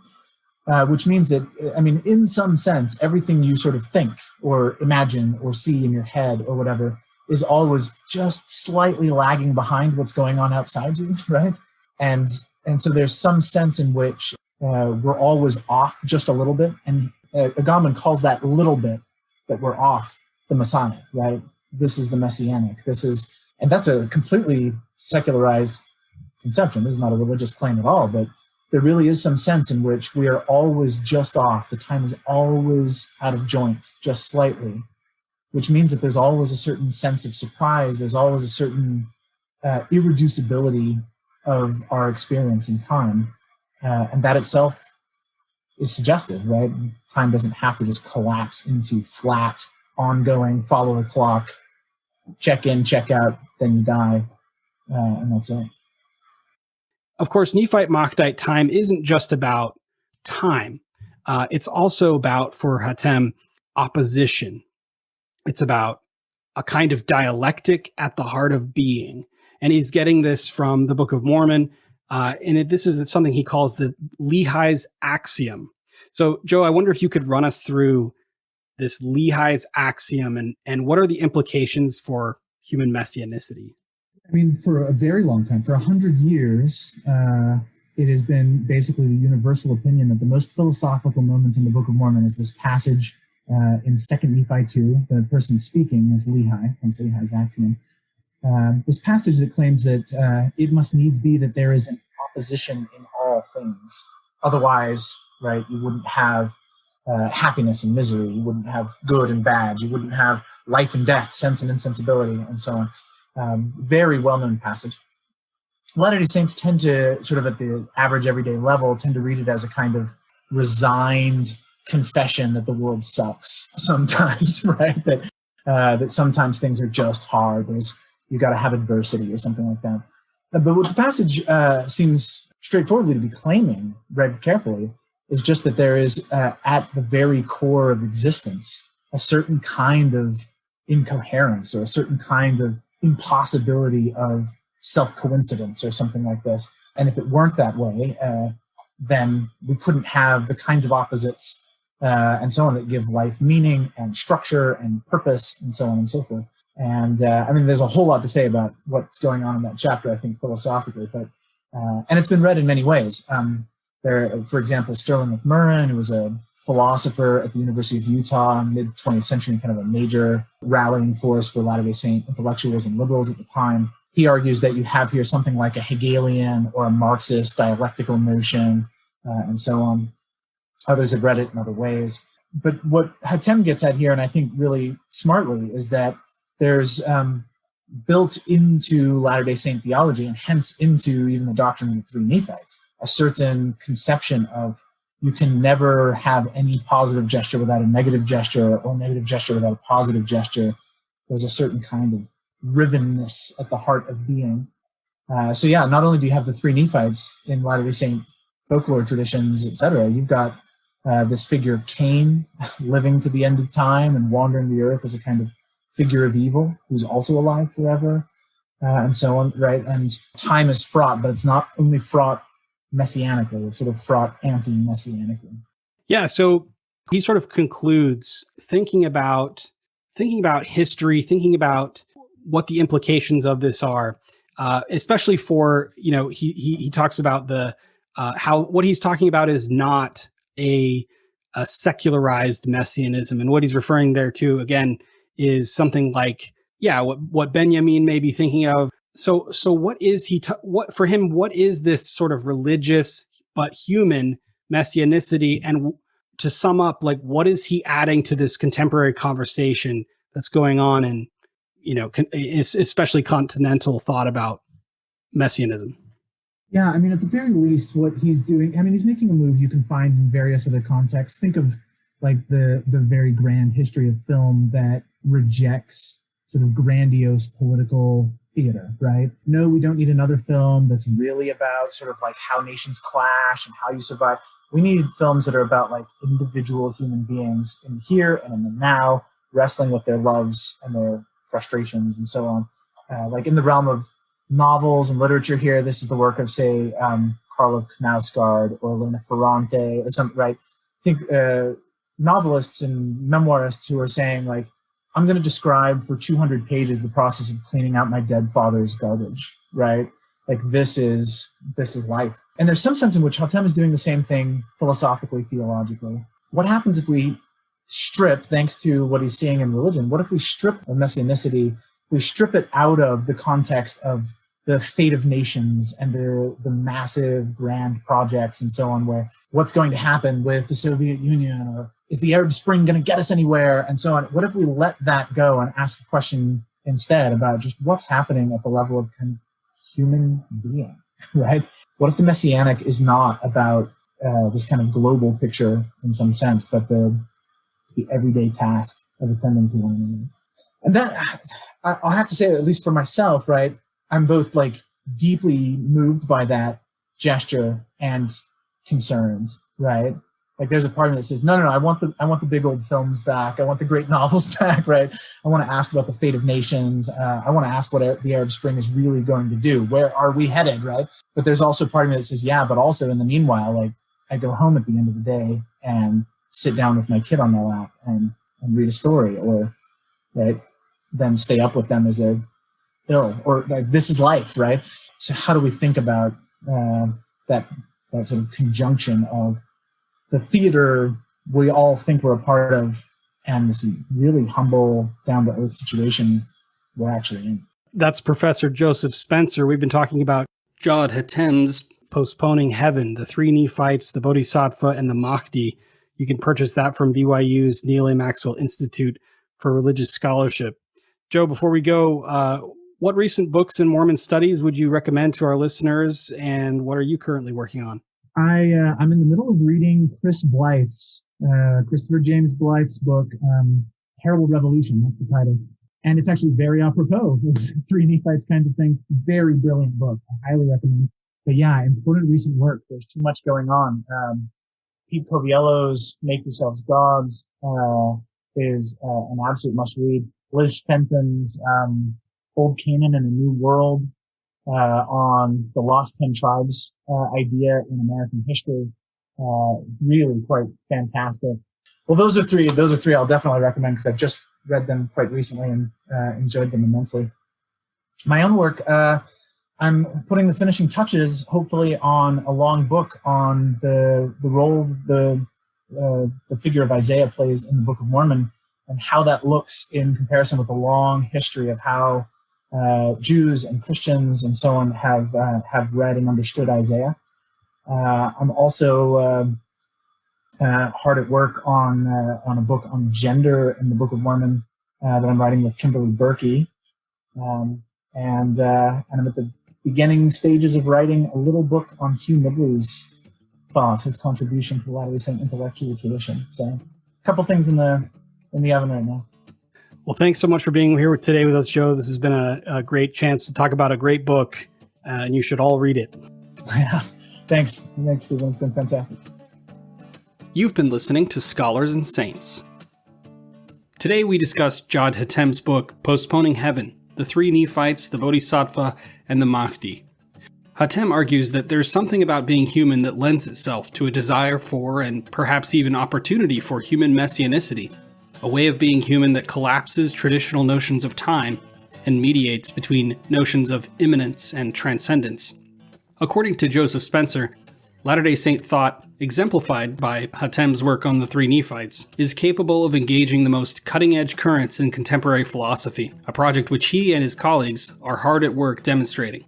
which means that, I mean, in some sense, everything you sort of think or imagine or see in your head or whatever is always just slightly lagging behind what's going on outside you, right? And so there's some sense in which we're always off just a little bit. And Agamben calls that little bit that we're off the Messiah, right? This is the Messianic. And that's a completely secularized conception. This is not a religious claim at all, but there really is some sense in which we are always just off. The time is always out of joint, just slightly, which means that there's always a certain sense of surprise. There's always a certain irreducibility of our experience in time. And that itself is suggestive, right? Time doesn't have to just collapse into flat, ongoing, follow the clock, check in, check out, then you die, and that's it. Of course, Nephite-Mahdite time isn't just about time. It's also about, for Hatem, opposition. It's about a kind of dialectic at the heart of being. And he's getting this from the Book of Mormon. This is something he calls the Lehigh's Axiom. So, Joe, I wonder if you could run us through this Lehigh's Axiom and what are the implications for human messianicity? I mean, for a very long time, for 100 years, it has been basically the universal opinion that the most philosophical moment in the Book of Mormon is this passage in 2 Nephi 2. The person speaking is Lehi, hence Lehi's Axiom. This passage that claims that it must needs be that there is an opposition in all things. Otherwise, right, you wouldn't have happiness and misery. You wouldn't have good and bad. You wouldn't have life and death, sense and insensibility, and so on. Very well-known passage. Latter-day Saints tend to, sort of at the average everyday level, tend to read it as a kind of resigned confession that the world sucks sometimes, right? That sometimes things are just hard. You got to have adversity or something like that. But what the passage seems straightforwardly to be claiming, read carefully, is just that there is at the very core of existence a certain kind of incoherence or a certain kind of impossibility of self-coincidence or something like this. And if it weren't that way, then we couldn't have the kinds of opposites and so on that give life meaning and structure and purpose and so on and so forth. And I mean, there's a whole lot to say about what's going on in that chapter, I think, philosophically, but and it's been read in many ways. There, for example, Sterling McMurrin, who was a philosopher at the University of Utah, mid-20th century, kind of a major rallying force for Latter-day Saint intellectuals and liberals at the time. He argues that you have here something like a Hegelian or a Marxist dialectical notion, and so on. Others have read it in other ways. But what Hatem gets at here, and I think really smartly, is that there's built into Latter-day Saint theology, and hence into even the doctrine of the Three Nephites, a certain conception of you can never have any positive gesture without a negative gesture, or negative gesture without a positive gesture. There's a certain kind of rivenness at the heart of being. So yeah, not only do you have the Three Nephites in Latter-day Saint folklore traditions, etc., you've got this figure of Cain living to the end of time and wandering the earth as a kind of figure of evil who's also alive forever, and so on, right? And time is fraught, but it's not only fraught messianically, it's sort of fraught anti-messianically. Yeah, so he sort of concludes thinking about history, thinking about what the implications of this are, especially for, he talks about the how what he's talking about is not a secularized messianism, and what he's referring there to again is something like, what Benjamin may be thinking of. So what is what for him? What is this sort of religious but human messianicity? And to sum up, like, what is he adding to this contemporary conversation that's going on in, especially continental thought about messianism? Yeah, I mean, at the very least, what he's doing, I mean, he's making a move you can find in various other contexts. Think of like the very grand history of film that rejects sort of grandiose political theater, right? No, we don't need another film that's really about sort of like how nations clash and how you survive. We need films that are about like individual human beings in here and in the now, wrestling with their loves and their frustrations and so on. Like in the realm of novels and literature here, this is the work of, say, Karl Knausgaard or Elena Ferrante or something, right? I think novelists and memoirists who are saying, like, I'm going to describe for 200 pages the process of cleaning out my dead father's garbage, right? Like, this is life. And there's some sense in which Hatem is doing the same thing philosophically, theologically. What happens if we strip, thanks to what he's seeing in religion, what if we strip of messianicity, we strip it out of the context of the fate of nations and the massive grand projects and so on, where what's going to happen with the Soviet Union, or is the Arab Spring going to get us anywhere, and so on. What if we let that go and ask a question instead about just what's happening at the level of human being, right? What if the Messianic is not about this kind of global picture in some sense, but the everyday task of attending to one another? And that, I'll have to say, at least for myself, right, I'm both like deeply moved by that gesture and concerned, right? Like there's a part of me that says, no, I want the big old films back. I want the great novels back, right? I want to ask about the fate of nations. I want to ask what the Arab Spring is really going to do. Where are we headed, right? But there's also part of me that says, yeah, but also in the meanwhile, like I go home at the end of the day and sit down with my kid on my lap and read a story, or, right, then stay up with them as they're ill, or like, this is life, right? So how do we think about that sort of conjunction of the theater we all think we're a part of and this really humble, down-to-earth situation we're actually in? That's Professor Joseph Spencer. We've been talking about Jad Hatem's Postponing Heaven, the Three Nephites, the Bodhisattva, and the Mahdi. You can purchase that from BYU's Neal A. Maxwell Institute for Religious Scholarship. Joe, before we go, what recent books in Mormon studies would you recommend to our listeners, and what are you currently working on? I'm in the middle of reading Christopher James Blythe's book, Terrible Revolution, that's the title. And it's actually very apropos of Three Nephites kinds of things. Very brilliant book. I highly recommend. But yeah, important recent work. There's too much going on. Pete Coviello's Make Yourselves Gods is an absolute must-read. Liz Fenton's Old Canaan and a New World on the Lost 10 Tribes idea in American history. Really quite fantastic. Well, those are three I'll definitely recommend because I've just read them quite recently and enjoyed them immensely. My own work, I'm putting the finishing touches, hopefully, on a long book on the role the figure of Isaiah plays in the Book of Mormon, and how that looks in comparison with the long history of how Jews and Christians and so on have read and understood Isaiah. I'm also hard at work on a book on gender in the Book of Mormon that I'm writing with Kimberly Berkey. And I'm at the beginning stages of writing a little book on Hugh Nibley's thought, his contribution to the Latter-day Saint intellectual tradition. So a couple things in the oven right now. Well, thanks so much for being here today with us, Joe. This has been a great chance to talk about a great book, and you should all read it. Yeah, thanks, Stephen. It's been fantastic. You've been listening to Scholars and Saints. Today we discussed Jad Hatem's book, Postponing Heaven, the Three Nephites, the Bodhisattva, and the Mahdi. Hatem argues that there's something about being human that lends itself to a desire for, and perhaps even opportunity for, human messianicity, a way of being human that collapses traditional notions of time and mediates between notions of immanence and transcendence. According to Joseph Spencer, Latter-day Saint thought, exemplified by Hatem's work on the Three Nephites, is capable of engaging the most cutting-edge currents in contemporary philosophy, a project which he and his colleagues are hard at work demonstrating.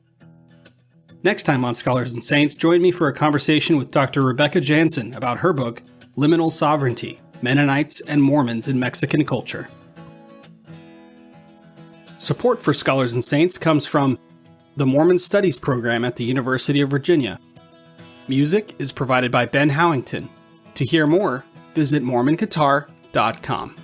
Next time on Scholars and Saints, join me for a conversation with Dr. Rebecca Jansen about her book, Liminal Sovereignty, Mennonites and Mormons in Mexican Culture. Support for Scholars and Saints comes from the Mormon Studies program at the University of Virginia. Music is provided by Ben Howington. To hear more, visit mormonguitar.com.